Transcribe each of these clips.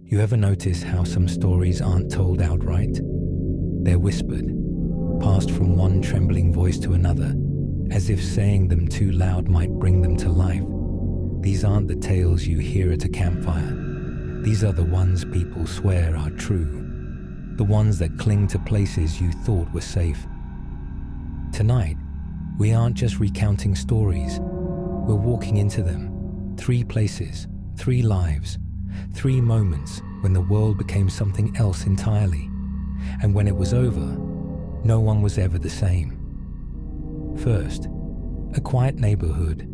You ever notice how some stories aren't told outright? They're whispered, passed from one trembling voice to another, as if saying them too loud might bring them to life. These aren't the tales you hear at a campfire. These are the ones people swear are true. The ones that cling to places you thought were safe. Tonight, we aren't just recounting stories. We're walking into them. 3 places, 3 lives, 3 moments when the world became something else entirely. And when it was over, no one was ever the same. First, a quiet neighborhood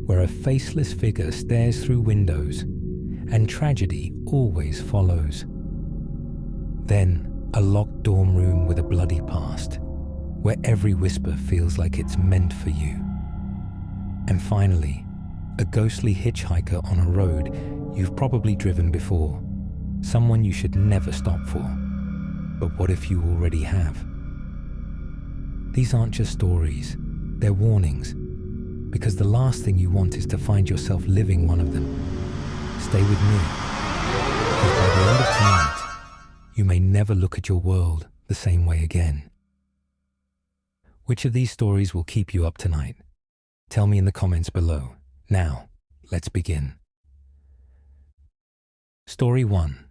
where a faceless figure stares through windows and tragedy always follows. Then, a locked dorm room with a bloody past, where every whisper feels like it's meant for you. And finally, a ghostly hitchhiker on a road you've probably driven before, someone you should never stop for. But what if you already have? These aren't just stories, they're warnings, because the last thing you want is to find yourself living one of them. Stay with me, because by the end of tonight, you may never look at your world the same way again. Which of these stories will keep you up tonight? Tell me in the comments below. Now, let's begin. Story 1.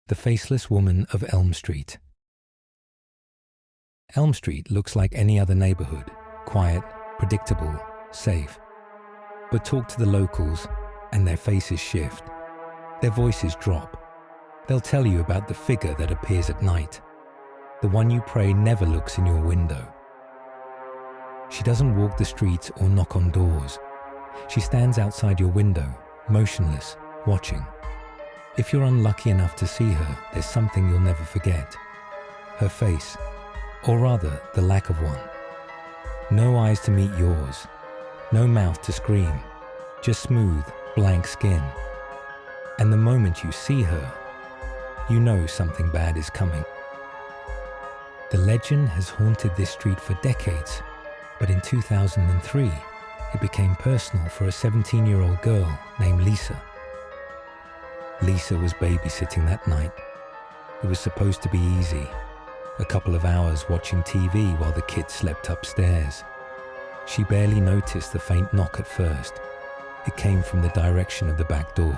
The Faceless Woman of Elm Street. Elm Street looks like any other neighborhood, quiet, predictable, safe. But talk to the locals and their faces shift. Their voices drop. They'll tell you about the figure that appears at night, the one you pray never looks in your window. She doesn't walk the streets or knock on doors. She stands outside your window, motionless, watching. If you're unlucky enough to see her, there's something you'll never forget. Her face, or rather, the lack of one. No eyes to meet yours, no mouth to scream, just smooth, blank skin. And the moment you see her, you know something bad is coming. The legend has haunted this street for decades, but in 2003, it became personal for a 17-year-old girl named Lisa. Lisa was babysitting that night. It was supposed to be easy, a couple of hours watching TV while the kids slept upstairs. She barely noticed the faint knock at first. It came from the direction of the back door.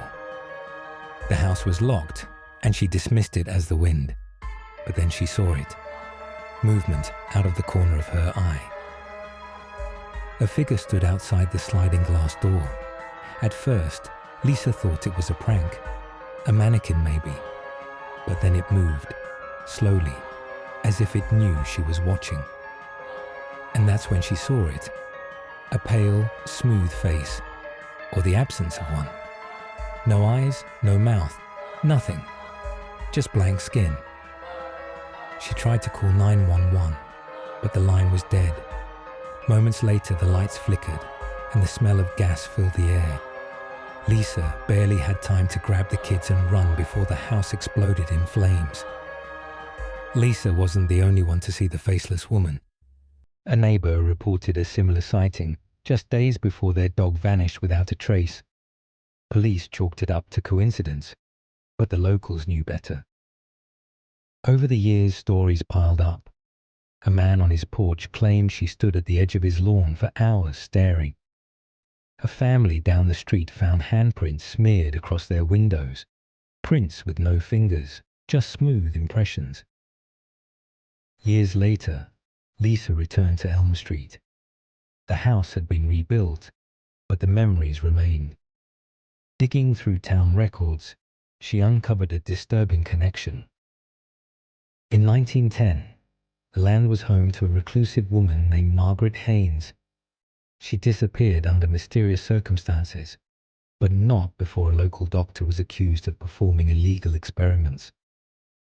The house was locked, and she dismissed it as the wind. But then she saw it. Movement out of the corner of her eye. A figure stood outside the sliding glass door. At first, Lisa thought it was a prank. A mannequin maybe. But then it moved, slowly, as if it knew she was watching. And that's when she saw it. A pale, smooth face, or the absence of one. No eyes, no mouth, nothing. Just blank skin. She tried to call 911, but the line was dead. Moments later, the lights flickered, and the smell of gas filled the air. Lisa barely had time to grab the kids and run before the house exploded in flames. Lisa wasn't the only one to see the faceless woman. A neighbor reported a similar sighting just days before their dog vanished without a trace. Police chalked it up to coincidence, but the locals knew better. Over the years, stories piled up. A man on his porch claimed she stood at the edge of his lawn for hours staring. A family down the street found handprints smeared across their windows. Prints with no fingers, just smooth impressions. Years later, Lisa returned to Elm Street. The house had been rebuilt, but the memories remained. Digging through town records, she uncovered a disturbing connection. In 1910, the land was home to a reclusive woman named Margaret Haynes. She disappeared under mysterious circumstances, but not before a local doctor was accused of performing illegal experiments.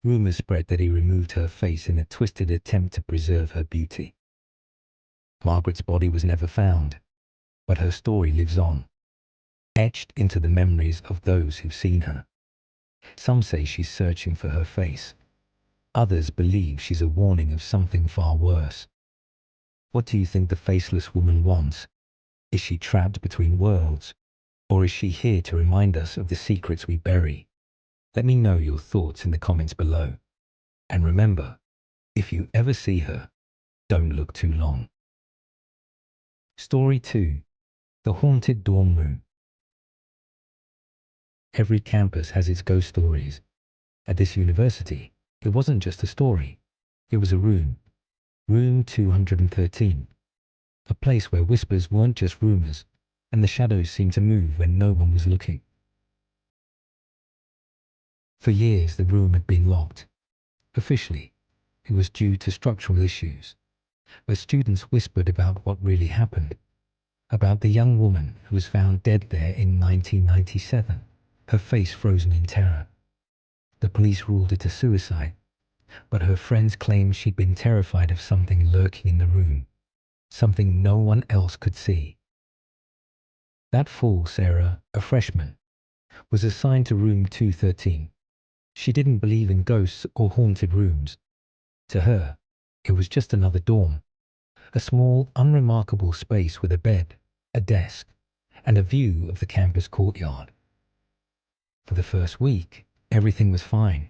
Rumors spread that he removed her face in a twisted attempt to preserve her beauty. Margaret's body was never found, but her story lives on, etched into the memories of those who've seen her. Some say she's searching for her face. Others believe she's a warning of something far worse. What do you think the faceless woman wants? Is she trapped between worlds? Or is she here to remind us of the secrets we bury? Let me know your thoughts in the comments below. And remember, if you ever see her, don't look too long. Story 2. The Haunted Dorm Room. Every campus has its ghost stories. At this university, it wasn't just a story. It was a room. Room 213. A place where whispers weren't just rumors, and the shadows seemed to move when no one was looking. For years, the room had been locked. Officially, it was due to structural issues, but students whispered about what really happened. About the young woman who was found dead there in 1997, her face frozen in terror. The police ruled it a suicide, but her friends claimed she'd been terrified of something lurking in the room, something no one else could see. That fall, Sarah, a freshman, was assigned to room 213. She didn't believe in ghosts or haunted rooms. To her, it was just another dorm, a small, unremarkable space with a bed, a desk, and a view of the campus courtyard. For the first week, everything was fine.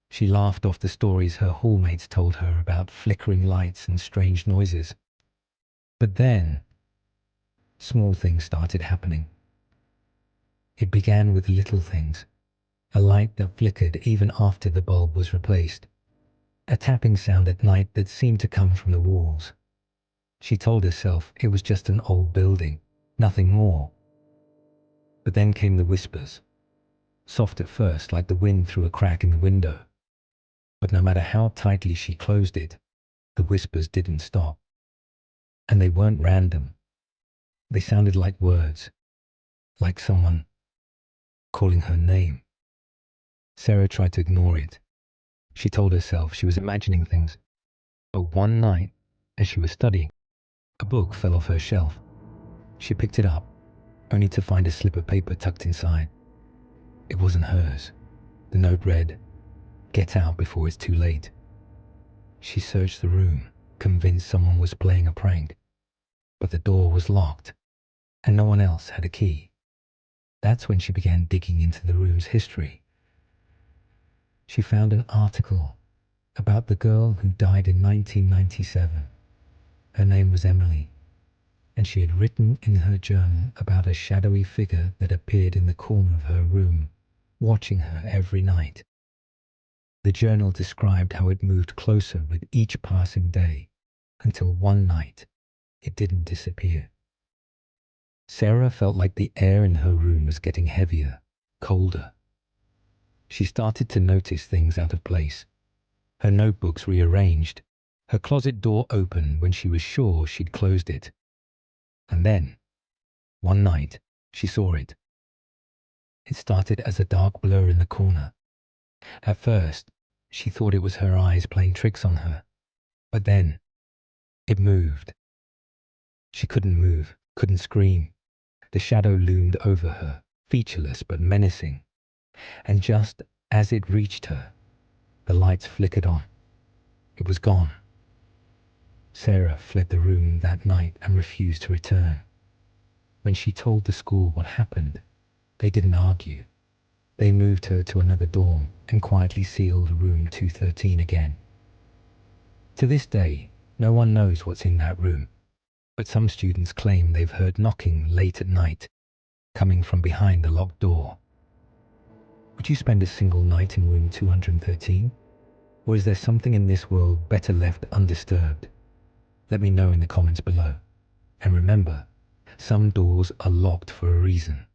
She laughed off the stories her hallmates told her about flickering lights and strange noises. But then, small things started happening. It began with little things. A light that flickered even after the bulb was replaced. A tapping sound at night that seemed to come from the walls. She told herself it was just an old building, nothing more. But then came the whispers. Soft at first, like the wind through a crack in the window. But no matter how tightly she closed it, the whispers didn't stop. And they weren't random. They sounded like words, like someone calling her name. Sarah tried to ignore it. She told herself she was imagining things. But one night, as she was studying, a book fell off her shelf. She picked it up, only to find a slip of paper tucked inside. It wasn't hers. The note read, "Get out before it's too late." She searched the room, convinced someone was playing a prank. But the door was locked, and no one else had a key. That's when she began digging into the room's history. She found an article about the girl who died in 1997. Her name was Emily, and she had written in her journal about a shadowy figure that appeared in the corner of her room, watching her every night. The journal described how it moved closer with each passing day, until one night it didn't disappear. Sarah felt like the air in her room was getting heavier, colder. She started to notice things out of place. Her notebooks rearranged, her closet door open when she was sure she'd closed it. And then, one night, she saw it. It started as a dark blur in the corner. At first, she thought it was her eyes playing tricks on her. But then, it moved. She couldn't move, couldn't scream. The shadow loomed over her, featureless but menacing. And just as it reached her, the lights flickered on. It was gone. Sarah fled the room that night and refused to return. When she told the school what happened, they didn't argue. They moved her to another dorm and quietly sealed room 213 again. To this day, no one knows what's in that room, but some students claim they've heard knocking late at night, coming from behind the locked door. Would you spend a single night in room 213? Or is there something in this world better left undisturbed? Let me know in the comments below. And remember, some doors are locked for a reason.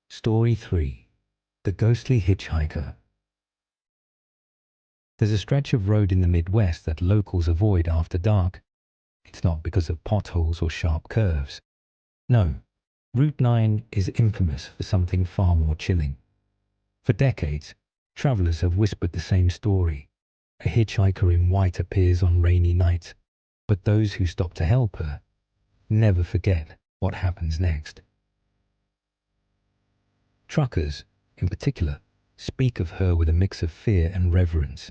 Story 3. The Ghostly Hitchhiker. There's a stretch of road in the Midwest that locals avoid after dark. It's not because of potholes or sharp curves. No, Route 9 is infamous for something far more chilling. For decades, travelers have whispered the same story. A hitchhiker in white appears on rainy nights, but those who stop to help her never forget what happens next. Truckers, in particular, speak of her with a mix of fear and reverence.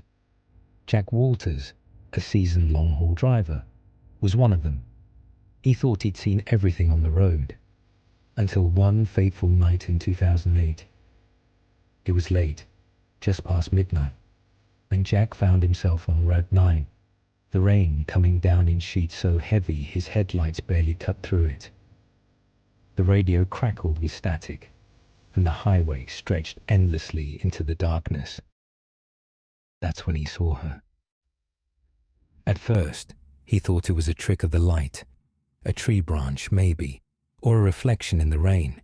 Jack Walters, a seasoned long-haul driver, was one of them. He thought he'd seen everything on the road, until one fateful night in 2008. It was late, just past midnight, when Jack found himself on Road 9, the rain coming down in sheets so heavy his headlights barely cut through it. The radio crackled with static, and the highway stretched endlessly into the darkness. That's when he saw her. At first, he thought it was a trick of the light, a tree branch maybe, or a reflection in the rain.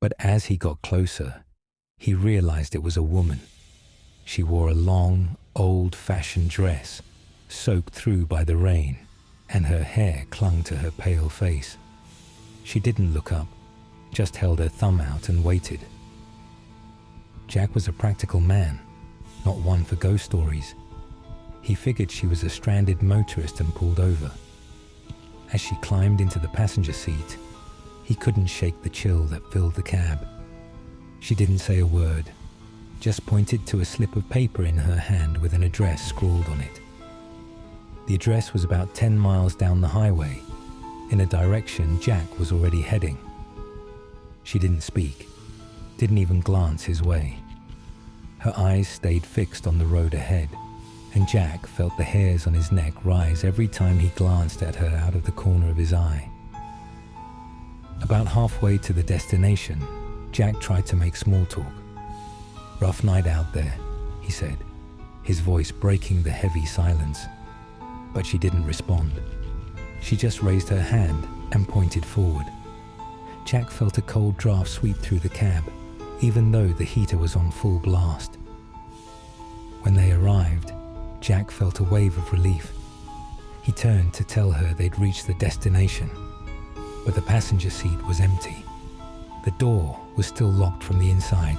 But as he got closer, he realized it was a woman. She wore a long, old-fashioned dress, soaked through by the rain, and her hair clung to her pale face. She didn't look up, just held her thumb out and waited. Jack was a practical man, not one for ghost stories. He figured she was a stranded motorist and pulled over. As she climbed into the passenger seat, he couldn't shake the chill that filled the cab. She didn't say a word, just pointed to a slip of paper in her hand with an address scrawled on it. The address was about 10 miles down the highway, in a direction Jack was already heading. She didn't speak, didn't even glance his way. Her eyes stayed fixed on the road ahead, and Jack felt the hairs on his neck rise every time he glanced at her out of the corner of his eye. About halfway to the destination, Jack tried to make small talk. "Rough night out there," he said, his voice breaking the heavy silence. But she didn't respond. She just raised her hand and pointed forward. Jack felt a cold draft sweep through the cab, even though the heater was on full blast. When they arrived, Jack felt a wave of relief. He turned to tell her they'd reached the destination, but the passenger seat was empty. The door was still locked from the inside,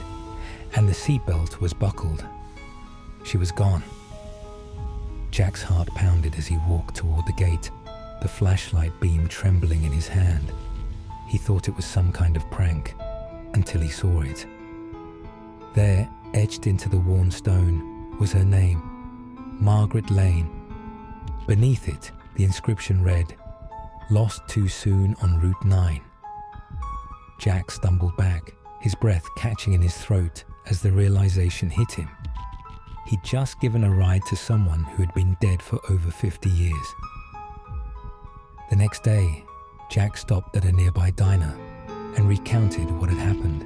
and the seatbelt was buckled. She was gone. Jack's heart pounded as he walked toward the gate, the flashlight beam trembling in his hand. He thought it was some kind of prank, until he saw it. There, etched into the worn stone, was her name, Margaret Lane. Beneath it, the inscription read, "Lost too soon on Route 9. Jack stumbled back, his breath catching in his throat as the realization hit him. He'd just given a ride to someone who had been dead for over 50 years. The next day, Jack stopped at a nearby diner and recounted what had happened.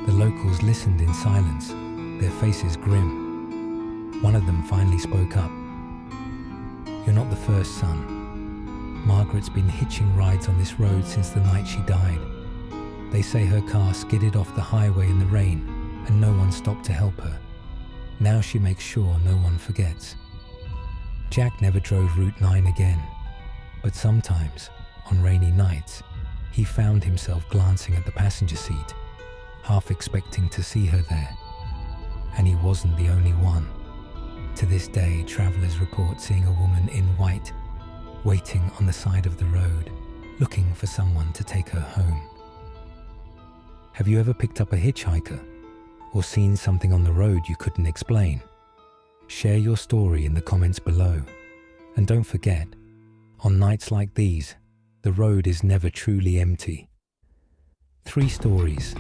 The locals listened in silence, their faces grim. One of them finally spoke up. "You're not the first, son. Margaret's been hitching rides on this road since the night she died. They say her car skidded off the highway in the rain and no one stopped to help her. Now she makes sure no one forgets." Jack never drove Route 9 again, but sometimes, on rainy nights, he found himself glancing at the passenger seat, half expecting to see her there. And he wasn't the only one. To this day, travelers report seeing a woman in white, waiting on the side of the road, looking for someone to take her home. Have you ever picked up a hitchhiker or seen something on the road you couldn't explain? Share your story in the comments below. And don't forget, on nights like these, the road is never truly empty. 3 stories,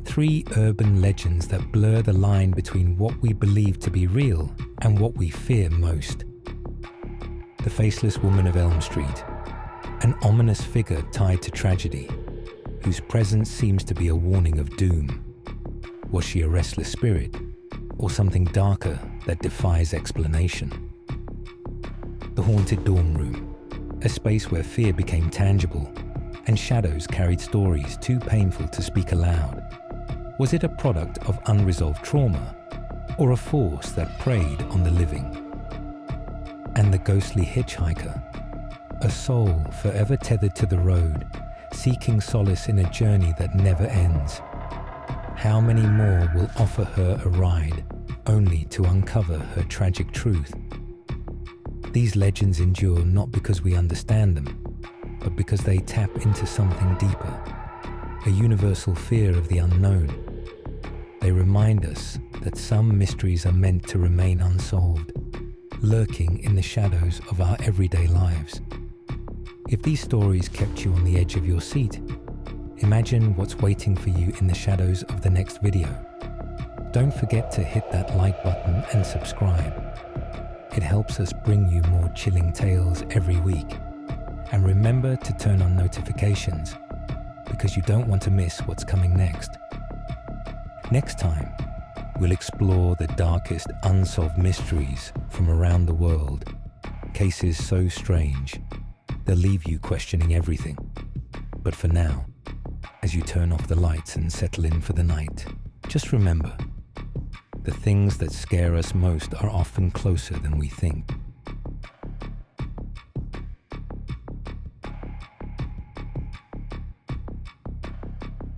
3 urban legends that blur the line between what we believe to be real and what we fear most. The Faceless Woman of Elm Street, an ominous figure tied to tragedy, whose presence seems to be a warning of doom. Was she a restless spirit, or something darker that defies explanation? The Haunted Dorm Room, a space where fear became tangible, and shadows carried stories too painful to speak aloud. Was it a product of unresolved trauma, or a force that preyed on the living? And the Ghostly Hitchhiker, a soul forever tethered to the road, seeking solace in a journey that never ends. How many more will offer her a ride, only to uncover her tragic truth? These legends endure not because we understand them, but because they tap into something deeper, a universal fear of the unknown. They remind us that some mysteries are meant to remain unsolved, lurking in the shadows of our everyday lives. If these stories kept you on the edge of your seat, imagine what's waiting for you in the shadows of the next video. Don't forget to hit that like button and subscribe. It helps us bring you more chilling tales every week. And remember to turn on notifications, because you don't want to miss what's coming next. Next time, we'll explore the darkest unsolved mysteries from around the world. Cases so strange, they'll leave you questioning everything. But for now, as you turn off the lights and settle in for the night, just remember, the things that scare us most are often closer than we think.